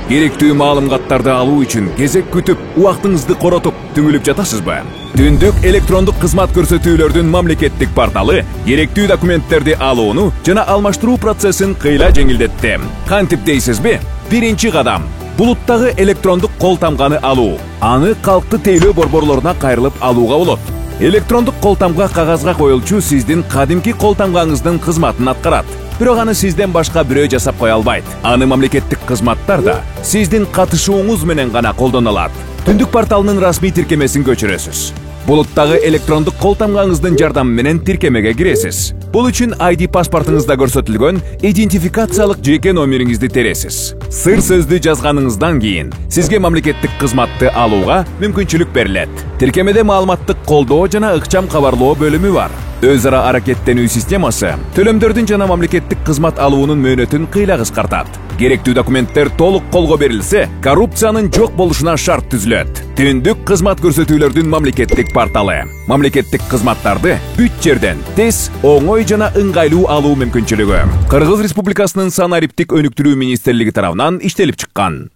Керектүү маалыматтарды алуу үчүн кезек күтүп, убактыңызды коротуп, түңүлүп жатасызбы? Түндүк электрондук кызмат көрсөтүүлөрдүн мамлекеттик порталы керектүү документтерди алууну жана алмаштыруу процессин кыйла жеңилдетти. Кантип дейсизби? Биринчи кадам булуттагы электрондук кол тамганы алуу. Аны калкты тейлөө борборлоруна кайрылып алууга болот. Электрондук кол тамга кагазга коюлчу сиздин кадимки кол тамгаңыздын кызматын аткарат. Бирок аны сизден башка бирөө жасап кое албайт. Аны мамлекеттик кызматтар да сиздин катышууңуз менен гана колдоно алат. Түндүк порталынын расмий тиркемесин көчүрөсүз. Булуттагы электрондук кол тамгаңыздын жардамы менен тиркемеге киресиз. Бул үчүн ID паспортуңузда көрсөтүлгөн идентификациялык жеке номериңизди тересиз. Сыр сөздү жазганыңыздан кийин сизге мамлекеттик кызматты алууга мүмкүнчүлүк берилет. Тиркемеде маалыматтык колдоо жана ыкчам кабарлоо бөлүмү бар. Өз ара аракеттенүү системасы төлөмдөрдүн жана мамлекеттик кызмат алуунун мөөнөтүн кыйла кыскартат. Керектүү документтер толук колго берилсе, коррупциянын жок болушуна шарт түзүлөт. Түндүк кызмат көрсөтүүлөрдүн мамлекеттик порталы. Мамлекеттик кызматтарды бүт жерден тез, оңой жана ыңгайлуу алуу мүмкүнчүлүгү. Кыргыз Республикасынын санариптик өнүктүрүү министрлиги тарабынан иштелип чыккан.